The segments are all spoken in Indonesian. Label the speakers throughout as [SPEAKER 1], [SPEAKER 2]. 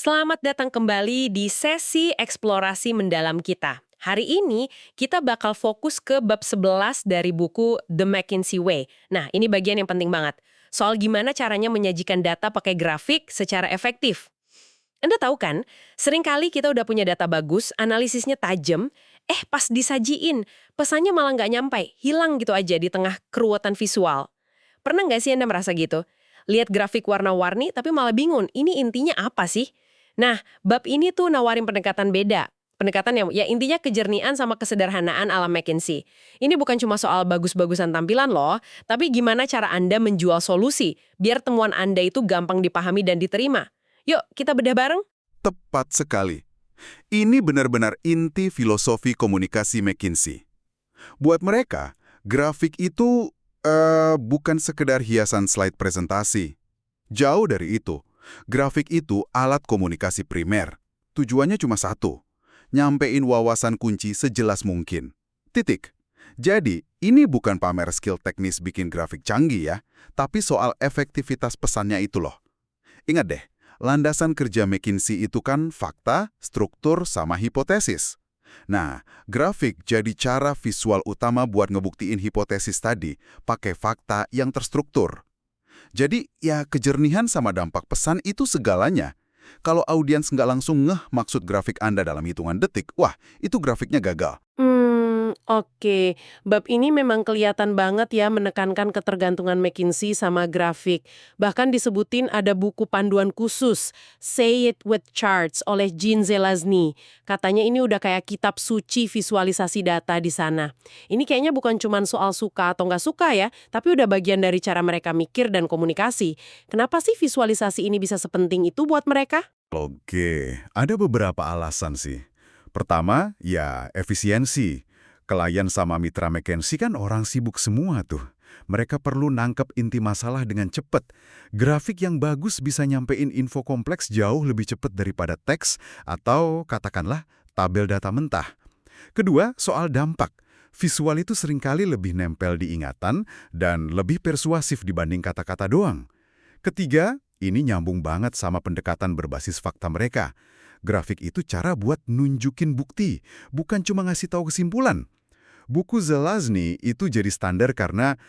[SPEAKER 1] Selamat datang kembali di sesi eksplorasi mendalam kita. Hari ini kita bakal fokus ke bab 11 dari buku The McKinsey Way. Nah, ini bagian yang penting banget. Soal gimana caranya menyajikan data pakai grafik secara efektif. Anda tahu kan, seringkali kita udah punya data bagus, analisisnya tajam, pas disajiin, pesannya malah nggak nyampai, hilang gitu aja di tengah keruwetan visual. Pernah nggak sih Anda merasa gitu? Lihat grafik warna-warni tapi malah bingung, ini intinya apa sih? Nah, bab ini tuh nawarin pendekatan beda. Pendekatan yang ya intinya kejernihan sama kesederhanaan ala McKinsey. Ini bukan cuma soal bagus-bagusan tampilan loh, tapi gimana cara Anda menjual solusi biar temuan Anda itu gampang dipahami dan diterima. Yuk, kita bedah bareng.
[SPEAKER 2] Tepat sekali. Ini benar-benar inti filosofi komunikasi McKinsey. Buat mereka, grafik itu bukan sekedar hiasan slide presentasi. Jauh dari itu, grafik itu alat komunikasi primer. Tujuannya cuma satu, nyampein wawasan kunci sejelas mungkin. Titik. Jadi, ini bukan pamer skill teknis bikin grafik canggih ya, tapi soal efektivitas pesannya itu loh. Ingat deh, landasan kerja McKinsey itu kan fakta, struktur, sama hipotesis. Nah, grafik jadi cara visual utama buat ngebuktiin hipotesis tadi pakai fakta yang terstruktur. Jadi, ya kejernihan sama dampak pesan itu segalanya. Kalau audiens nggak langsung ngeh maksud grafik Anda dalam hitungan detik, wah, itu grafiknya gagal.
[SPEAKER 1] Oke. Bab ini memang kelihatan banget ya menekankan ketergantungan McKinsey sama grafik. Bahkan disebutin ada buku panduan khusus, Say It With Charts oleh Jean Zelazny. Katanya ini udah kayak kitab suci visualisasi data di sana. Ini kayaknya bukan cuma soal suka atau nggak suka ya, tapi udah bagian dari cara mereka mikir dan komunikasi. Kenapa sih visualisasi ini bisa sepenting itu buat mereka?
[SPEAKER 2] Oke, ada beberapa alasan sih. Pertama, ya efisiensi. Klien sama mitra McKinsey kan orang sibuk semua tuh. Mereka perlu nangkep inti masalah dengan cepat. Grafik yang bagus bisa nyampein info kompleks jauh lebih cepat daripada teks atau katakanlah tabel data mentah. Kedua, soal dampak. Visual itu seringkali lebih nempel di ingatan dan lebih persuasif dibanding kata-kata doang. Ketiga, ini nyambung banget sama pendekatan berbasis fakta mereka. Grafik itu cara buat nunjukin bukti, bukan cuma ngasih tahu kesimpulan. Buku Zelazny itu jadi standar karena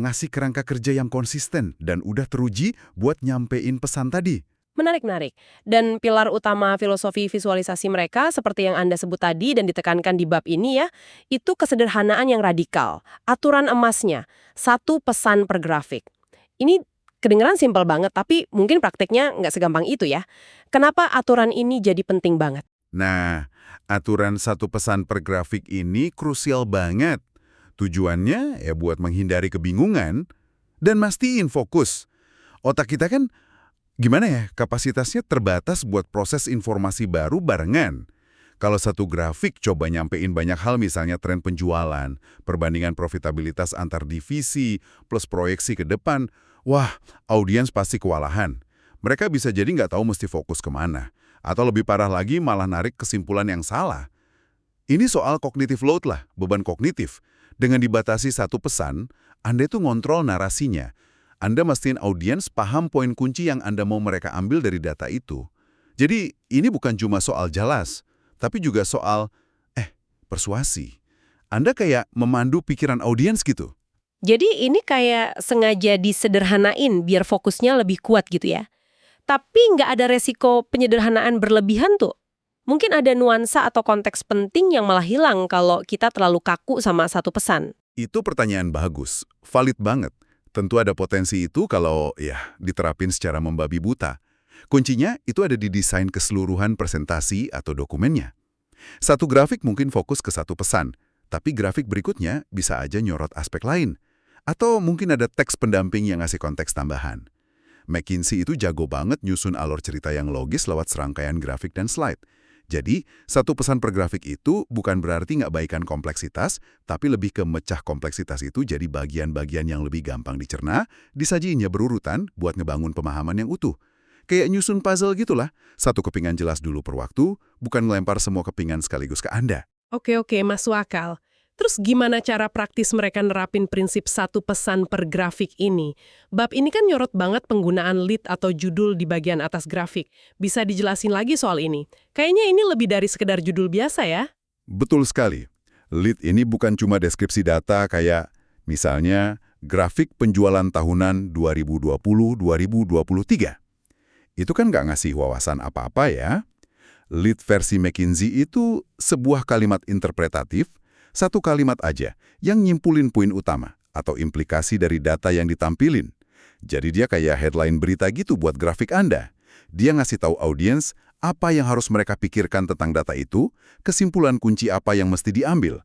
[SPEAKER 2] ngasih kerangka kerja yang konsisten dan udah teruji buat nyampein pesan tadi.
[SPEAKER 1] Menarik-menarik. Dan pilar utama filosofi visualisasi mereka, seperti yang Anda sebut tadi dan ditekankan di bab ini ya, itu kesederhanaan yang radikal. Aturan emasnya, satu pesan per grafik. Ini kedengeran simpel banget, tapi mungkin prakteknya nggak segampang itu ya. Kenapa aturan ini jadi penting banget?
[SPEAKER 2] Nah, aturan satu pesan per grafik ini krusial banget. Tujuannya ya buat menghindari kebingungan dan mastiin fokus. Otak kita kan gimana ya, kapasitasnya terbatas buat proses informasi baru barengan. Kalau satu grafik coba nyampein banyak hal, misalnya tren penjualan, perbandingan profitabilitas antar divisi, plus proyeksi ke depan, wah, audiens pasti kewalahan. Mereka bisa jadi nggak tahu mesti fokus kemana. Atau lebih parah lagi malah narik kesimpulan yang salah. Ini soal cognitive load lah, beban kognitif. Dengan dibatasi satu pesan, Anda itu ngontrol narasinya. Anda mastiin audiens paham poin kunci yang Anda mau mereka ambil dari data itu. Jadi ini bukan cuma soal jelas, tapi juga soal, persuasi. Anda kayak memandu pikiran audiens gitu.
[SPEAKER 1] Jadi ini kayak sengaja disederhanain biar fokusnya lebih kuat gitu ya. Tapi nggak ada resiko penyederhanaan berlebihan tuh. Mungkin ada nuansa atau konteks penting yang malah hilang kalau kita terlalu kaku sama satu pesan.
[SPEAKER 2] Itu pertanyaan bagus, valid banget. Tentu ada potensi itu kalau diterapin secara membabi buta. Kuncinya itu ada di desain keseluruhan presentasi atau dokumennya. Satu grafik mungkin fokus ke satu pesan, tapi grafik berikutnya bisa aja nyorot aspek lain. Atau mungkin ada teks pendamping yang ngasih konteks tambahan. McKinsey itu jago banget nyusun alur cerita yang logis lewat serangkaian grafik dan slide. Jadi, satu pesan per grafik itu bukan berarti nggak baikan kompleksitas, tapi lebih ke mecah kompleksitas itu jadi bagian-bagian yang lebih gampang dicerna, disajiinnya berurutan buat ngebangun pemahaman yang utuh. Kayak nyusun puzzle gitulah, satu kepingan jelas dulu per waktu, bukan melempar semua kepingan sekaligus ke Anda.
[SPEAKER 1] Oke, masuk akal.
[SPEAKER 3] Terus gimana cara praktis mereka nerapin prinsip satu pesan per grafik ini? Bab ini kan nyorot banget penggunaan lead atau judul di bagian atas grafik. Bisa dijelasin lagi soal ini? Kayaknya ini lebih dari sekedar judul biasa ya?
[SPEAKER 2] Betul sekali. Lead ini bukan cuma deskripsi data kayak misalnya grafik penjualan tahunan 2020-2023. Itu kan nggak ngasih wawasan apa-apa ya. Lead versi McKinsey itu sebuah kalimat interpretatif, satu kalimat aja, yang nyimpulin poin utama atau implikasi dari data yang ditampilin. Jadi dia kayak headline berita gitu buat grafik Anda. Dia ngasih tahu audiens apa yang harus mereka pikirkan tentang data itu, kesimpulan kunci apa yang mesti diambil.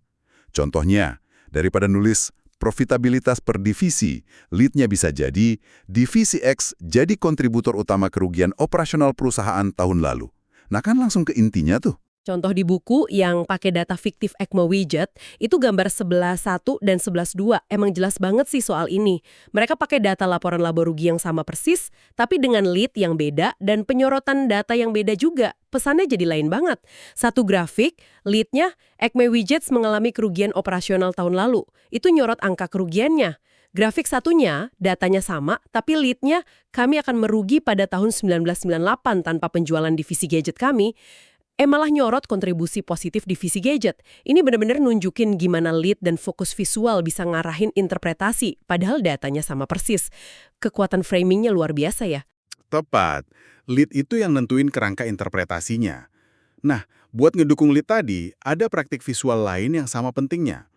[SPEAKER 2] Contohnya, daripada nulis profitabilitas per divisi, lead-nya bisa jadi divisi X jadi kontributor utama kerugian operasional perusahaan tahun lalu. Nah kan langsung ke intinya tuh.
[SPEAKER 1] Contoh di buku yang pakai data fiktif ECMO Widget, itu gambar 11.1 dan 11.2. Emang jelas banget sih soal ini. Mereka pakai data laporan laba rugi yang sama persis, tapi dengan lead yang beda dan penyorotan data yang beda juga. Pesannya jadi lain banget. Satu grafik, lead-nya ECMO Widgets mengalami kerugian operasional tahun lalu. Itu nyorot angka kerugiannya. Grafik satunya, datanya sama, tapi lead-nya kami akan merugi pada tahun 1998 tanpa penjualan divisi gadget kami. Malah nyorot kontribusi positif divisi gadget. Ini benar-benar nunjukin gimana lead dan fokus visual bisa ngarahin interpretasi, padahal datanya sama persis. Kekuatan framingnya luar biasa ya.
[SPEAKER 4] Tepat. Lead itu yang nentuin kerangka interpretasinya. Nah, buat ngedukung lead tadi, ada praktik visual lain yang sama pentingnya.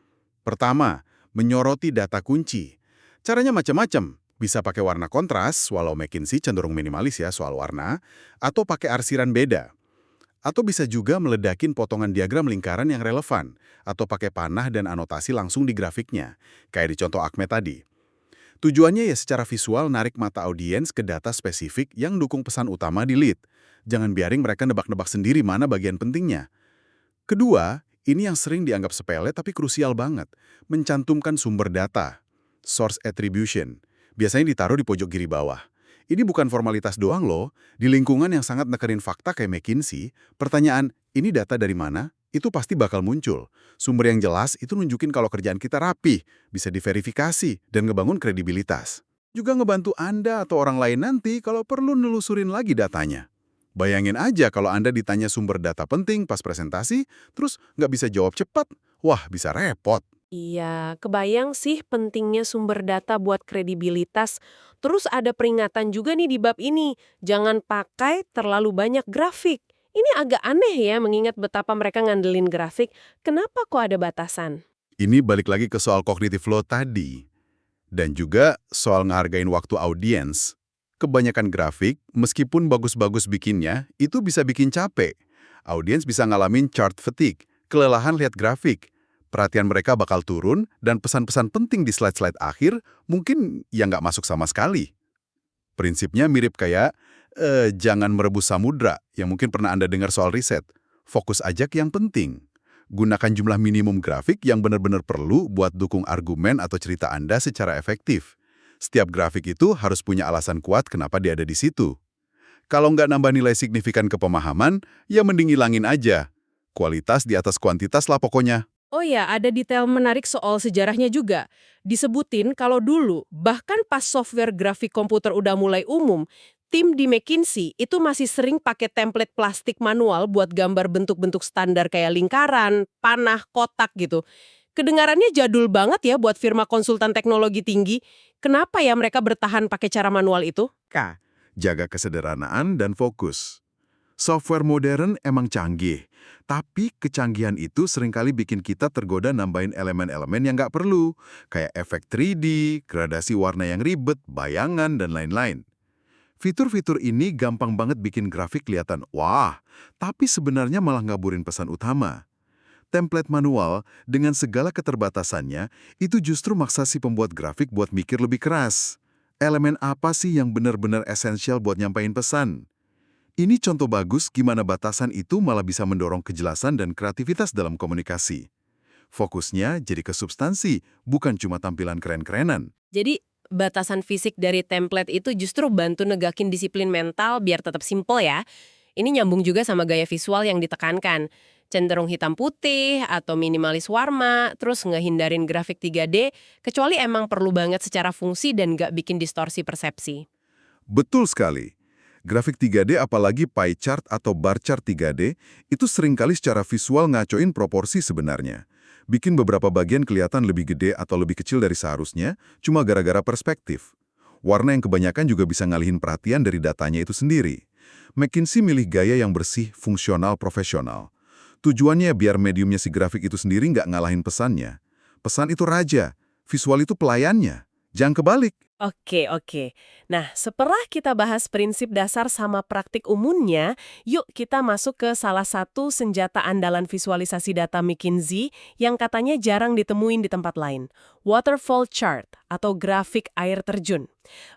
[SPEAKER 4] Pertama, menyoroti data kunci. Caranya macam-macam. Bisa pakai warna kontras, walau McKinsey cenderung minimalis ya soal warna, atau pakai arsiran beda. Atau bisa juga meledakin potongan diagram lingkaran yang relevan, atau pakai panah dan anotasi langsung di grafiknya, kayak di contoh Akme tadi. Tujuannya ya secara visual narik mata audiens ke data spesifik yang dukung pesan utama di lead. Jangan biarin mereka nebak-nebak sendiri mana bagian pentingnya. Kedua, ini yang sering dianggap sepele tapi krusial banget, mencantumkan sumber data, source attribution, biasanya ditaruh di pojok kiri bawah. Ini bukan formalitas doang loh, di lingkungan yang sangat nekerin fakta kayak McKinsey, pertanyaan, ini data dari mana? Itu pasti bakal muncul. Sumber yang jelas itu nunjukin kalau kerjaan kita rapih, bisa diverifikasi, dan ngebangun kredibilitas. Juga ngebantu Anda atau orang lain nanti kalau perlu nelusurin lagi datanya. Bayangin aja kalau Anda ditanya sumber data penting pas presentasi, terus nggak bisa jawab cepat, wah bisa repot.
[SPEAKER 1] Iya, kebayang sih pentingnya sumber data buat kredibilitas. Terus ada peringatan juga nih di bab ini, jangan pakai terlalu banyak grafik. Ini agak aneh ya mengingat betapa mereka ngandelin grafik. Kenapa kok ada batasan?
[SPEAKER 4] Ini balik lagi ke soal cognitive flow tadi. Dan juga soal ngehargain waktu audiens. Kebanyakan grafik, meskipun bagus-bagus bikinnya, itu bisa bikin capek. Audiens bisa ngalamin chart fatigue, kelelahan lihat grafik. Perhatian mereka bakal turun, dan pesan-pesan penting di slide-slide akhir mungkin ya nggak masuk sama sekali. Prinsipnya mirip kayak, jangan merebus samudra, yang mungkin pernah Anda dengar soal riset. Fokus aja ke yang penting. Gunakan jumlah minimum grafik yang benar-benar perlu buat dukung argumen atau cerita Anda secara efektif. Setiap grafik itu harus punya alasan kuat kenapa dia ada di situ. Kalau nggak nambah nilai signifikan ke pemahaman, ya mending hilangin aja. Kualitas di atas kuantitas lah pokoknya.
[SPEAKER 1] Oh ya, ada detail menarik soal sejarahnya juga. Disebutin kalau dulu, bahkan pas software grafik komputer udah mulai umum, tim di McKinsey itu masih sering pakai template plastik manual buat gambar bentuk-bentuk standar kayak lingkaran, panah, kotak gitu. Kedengarannya jadul banget ya buat firma konsultan teknologi tinggi. Kenapa ya mereka bertahan pakai cara manual itu?
[SPEAKER 4] K. Jaga kesederhanaan dan fokus. Software modern emang canggih, tapi kecanggihan itu seringkali bikin kita tergoda nambahin elemen-elemen yang nggak perlu, kayak efek 3D, gradasi warna yang ribet, bayangan, dan lain-lain. Fitur-fitur ini gampang banget bikin grafik kelihatan wah, tapi sebenarnya malah ngaburin pesan utama. Template manual dengan segala keterbatasannya itu justru maksa si pembuat grafik buat mikir lebih keras. Elemen apa sih yang benar-benar esensial buat nyampain pesan? Ini contoh bagus gimana batasan itu malah bisa mendorong kejelasan dan kreativitas dalam komunikasi. Fokusnya jadi ke substansi, bukan cuma tampilan keren-kerenan.
[SPEAKER 1] Jadi, batasan fisik dari template itu justru bantu negakin disiplin mental biar tetap simple ya. Ini nyambung juga sama gaya visual yang ditekankan. cenderung hitam putih atau minimalis warna, terus ngehindarin grafik 3D, kecuali emang perlu banget secara fungsi dan nggak bikin distorsi persepsi.
[SPEAKER 2] Betul sekali. Grafik 3D apalagi pie chart atau bar chart 3D itu seringkali secara visual ngacoin proporsi sebenarnya. Bikin beberapa bagian kelihatan lebih gede atau lebih kecil dari seharusnya, cuma gara-gara perspektif. Warna yang kebanyakan juga bisa ngalihin perhatian dari datanya itu sendiri. McKinsey milih gaya yang bersih, fungsional, profesional. Tujuannya biar mediumnya si grafik itu sendiri nggak ngalahin pesannya. Pesan itu raja, visual itu pelayannya. Jangan kebalik.
[SPEAKER 3] Oke. Nah, setelah kita bahas prinsip dasar sama praktik umumnya, yuk kita masuk ke salah satu senjata andalan visualisasi data McKinsey yang katanya jarang ditemuin di tempat lain. Waterfall chart atau grafik air terjun.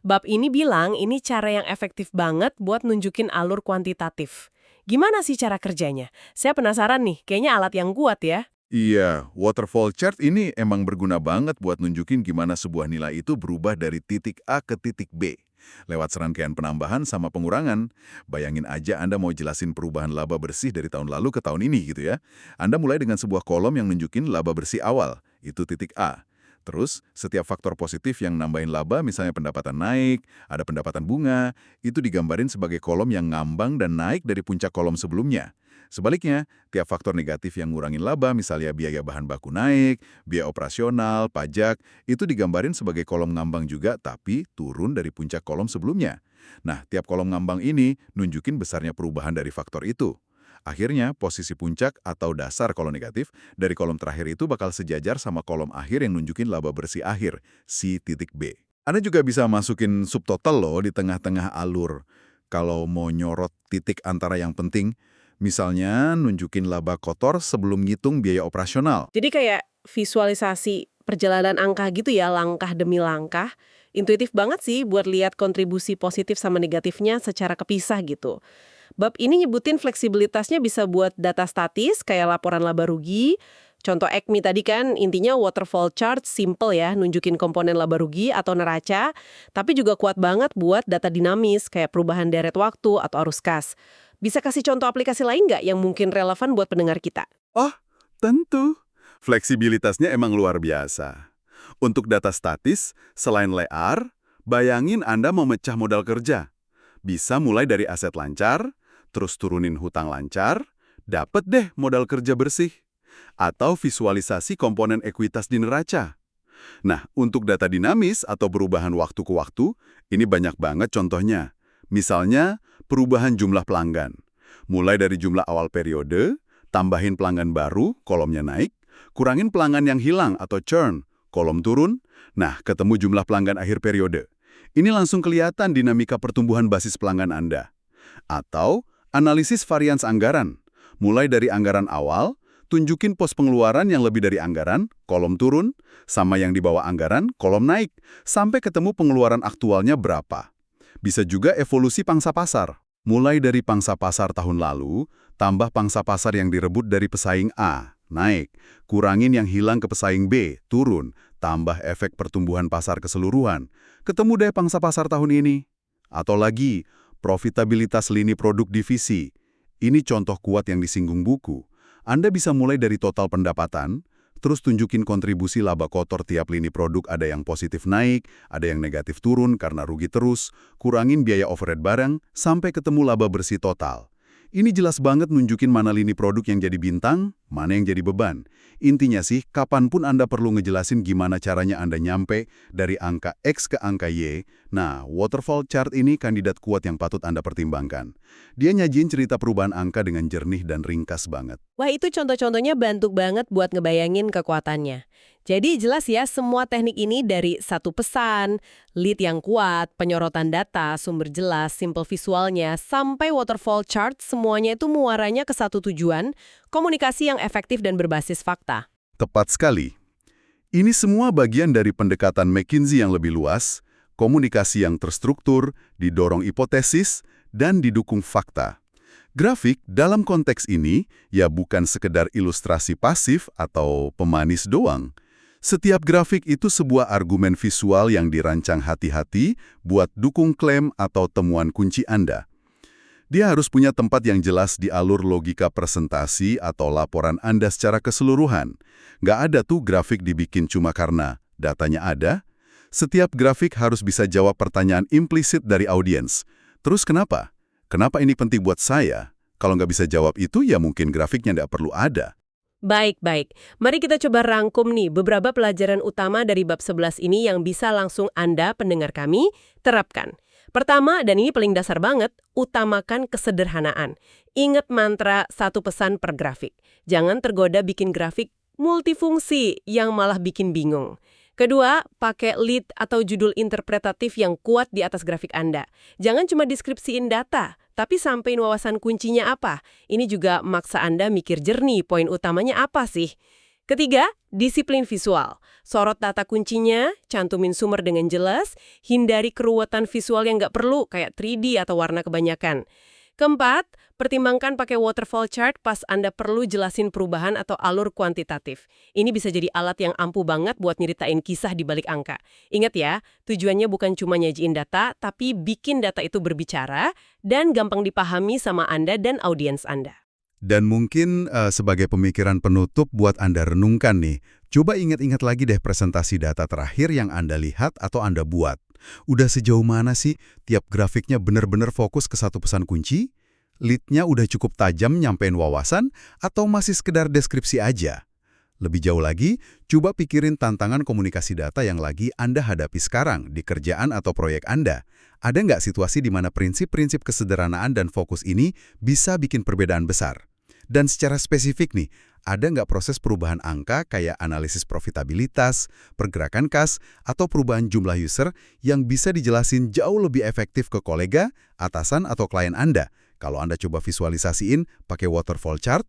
[SPEAKER 3] Bab ini bilang ini cara yang efektif banget buat nunjukin alur kuantitatif. Gimana sih cara kerjanya? Saya penasaran nih, kayaknya alat yang kuat ya.
[SPEAKER 2] Iya, waterfall chart ini emang berguna banget buat nunjukin gimana sebuah nilai itu berubah dari titik A ke titik B. Lewat serangkaian penambahan sama pengurangan. Bayangin aja Anda mau jelasin perubahan laba bersih dari tahun lalu ke tahun ini gitu ya. Anda mulai dengan sebuah kolom yang nunjukin laba bersih awal, itu titik A. Terus, setiap faktor positif yang nambahin laba, misalnya pendapatan naik, ada pendapatan bunga, itu digambarin sebagai kolom yang ngambang dan naik dari puncak kolom sebelumnya. Sebaliknya, tiap faktor negatif yang ngurangin laba, misalnya biaya bahan baku naik, biaya operasional, pajak, itu digambarin sebagai kolom ngambang juga, tapi turun dari puncak kolom sebelumnya. Nah, tiap kolom ngambang ini nunjukin besarnya perubahan dari faktor itu. Akhirnya, posisi puncak atau dasar kalau negatif dari kolom terakhir itu bakal sejajar sama kolom akhir yang nunjukin laba bersih akhir, si titik B. Anda juga bisa masukin subtotal loh di tengah-tengah alur. Kalau mau nyorot titik antara yang penting, misalnya nunjukin laba kotor sebelum ngitung biaya operasional.
[SPEAKER 3] Jadi kayak visualisasi perjalanan angka gitu ya, langkah demi langkah. Intuitif banget sih buat lihat kontribusi positif sama negatifnya secara kepisah gitu. Bab ini nyebutin fleksibilitasnya bisa buat data statis kayak laporan laba rugi. Contoh ECMI tadi kan intinya waterfall chart simple ya, nunjukin komponen laba rugi atau neraca, tapi juga kuat banget buat data dinamis kayak perubahan deret waktu atau arus kas. Bisa kasih contoh aplikasi lain nggak yang mungkin relevan buat pendengar kita?
[SPEAKER 2] Oh, tentu. Fleksibilitasnya emang luar biasa. Untuk data statis, selain LAR, bayangin Anda mau mecah modal kerja. Bisa mulai dari aset lancar, terus turunin hutang lancar, dapet deh modal kerja bersih. Atau visualisasi komponen ekuitas di neraca. Nah, untuk data dinamis atau perubahan waktu ke waktu, ini banyak banget contohnya. Misalnya, perubahan jumlah pelanggan. Mulai dari jumlah awal periode, tambahin pelanggan baru, kolomnya naik, kurangin pelanggan yang hilang atau churn, kolom turun, nah ketemu jumlah pelanggan akhir periode. Ini langsung kelihatan dinamika pertumbuhan basis pelanggan Anda. Atau, analisis varians anggaran. Mulai dari anggaran awal, tunjukin pos pengeluaran yang lebih dari anggaran, kolom turun, sama yang di bawah anggaran, kolom naik, sampai ketemu pengeluaran aktualnya berapa. Bisa juga evolusi pangsa pasar. Mulai dari pangsa pasar tahun lalu, tambah pangsa pasar yang direbut dari pesaing A, naik. Kurangin yang hilang ke pesaing B, turun. Tambah efek pertumbuhan pasar keseluruhan. Ketemu deh pangsa pasar tahun ini. Atau lagi, profitabilitas lini produk divisi. Ini contoh kuat yang disinggung buku. Anda bisa mulai dari total pendapatan, terus tunjukin kontribusi laba kotor tiap lini produk ada yang positif naik, ada yang negatif turun karena rugi terus, kurangin biaya overhead barang, sampai ketemu laba bersih total. Ini jelas banget nunjukin mana lini produk yang jadi bintang, mana yang jadi beban. Intinya sih, kapanpun Anda perlu ngejelasin gimana caranya Anda nyampe dari angka X ke angka Y, nah, waterfall chart ini kandidat kuat yang patut Anda pertimbangkan. Dia nyajin cerita perubahan angka dengan jernih dan ringkas banget.
[SPEAKER 1] Wah, itu contoh-contohnya bantu banget buat ngebayangin kekuatannya. Jadi jelas ya, semua teknik ini dari satu pesan, lead yang kuat, penyorotan data, sumber jelas, simple visualnya, sampai waterfall chart, semuanya itu muaranya ke satu tujuan, komunikasi yang efektif dan berbasis fakta.
[SPEAKER 2] Tepat sekali. Ini semua bagian dari pendekatan McKinsey yang lebih luas, komunikasi yang terstruktur, didorong hipotesis, dan didukung fakta. Grafik dalam konteks ini ya bukan sekedar ilustrasi pasif atau pemanis doang. Setiap grafik itu sebuah argumen visual yang dirancang hati-hati buat dukung klaim atau temuan kunci Anda. Dia harus punya tempat yang jelas di alur logika presentasi atau laporan Anda secara keseluruhan. Nggak ada tuh grafik dibikin cuma karena datanya ada. Setiap grafik harus bisa jawab pertanyaan implisit dari audiens. Terus kenapa? Kenapa ini penting buat saya? Kalau nggak bisa jawab itu, ya mungkin grafiknya nggak perlu ada.
[SPEAKER 1] Baik. Mari kita coba rangkum nih beberapa pelajaran utama dari bab 11 ini yang bisa langsung Anda, pendengar kami, terapkan. Pertama, dan ini paling dasar banget, utamakan kesederhanaan. Ingat mantra satu pesan per grafik. Jangan tergoda bikin grafik multifungsi yang malah bikin bingung. Kedua, pakai lead atau judul interpretatif yang kuat di atas grafik Anda. Jangan cuma deskripsiin data, tapi sampein wawasan kuncinya apa. Ini juga maksa Anda mikir jernih, poin utamanya apa sih? Ketiga, disiplin visual. Sorot data kuncinya, cantumin sumber dengan jelas, hindari keruwetan visual yang nggak perlu, kayak 3D atau warna kebanyakan. Keempat, pertimbangkan pakai waterfall chart pas Anda perlu jelasin perubahan atau alur kuantitatif. Ini bisa jadi alat yang ampuh banget buat nyeritain kisah di balik angka. Ingat ya, tujuannya bukan cuma nyajiin data, tapi bikin data itu berbicara dan gampang dipahami sama Anda dan audiens Anda.
[SPEAKER 2] Dan mungkin sebagai pemikiran penutup buat Anda renungkan nih, coba ingat-ingat lagi deh presentasi data terakhir yang Anda lihat atau Anda buat. Udah sejauh mana sih tiap grafiknya benar-benar fokus ke satu pesan kunci? Lead-nya udah cukup tajam nyampein wawasan atau masih sekedar deskripsi aja? Lebih jauh lagi, coba pikirin tantangan komunikasi data yang lagi Anda hadapi sekarang di kerjaan atau proyek Anda. Ada nggak situasi di mana prinsip-prinsip kesederhanaan dan fokus ini bisa bikin perbedaan besar? Dan secara spesifik nih, ada nggak proses perubahan angka kayak analisis profitabilitas, pergerakan kas, atau perubahan jumlah user yang bisa dijelasin jauh lebih efektif ke kolega, atasan, atau klien Anda? Kalau Anda coba visualisasiin pakai waterfall chart,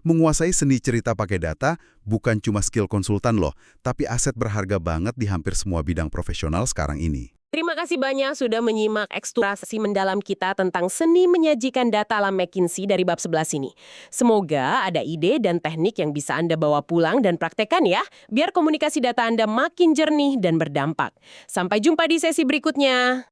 [SPEAKER 2] menguasai seni cerita pakai data bukan cuma skill konsultan loh, tapi aset berharga banget di hampir semua bidang profesional sekarang ini.
[SPEAKER 1] Terima kasih banyak sudah menyimak eksplorasi mendalam kita tentang seni menyajikan data ala McKinsey dari bab 11 ini. Semoga ada ide dan teknik yang bisa Anda bawa pulang dan praktekkan ya, biar komunikasi data Anda makin jernih dan berdampak. Sampai jumpa di sesi berikutnya.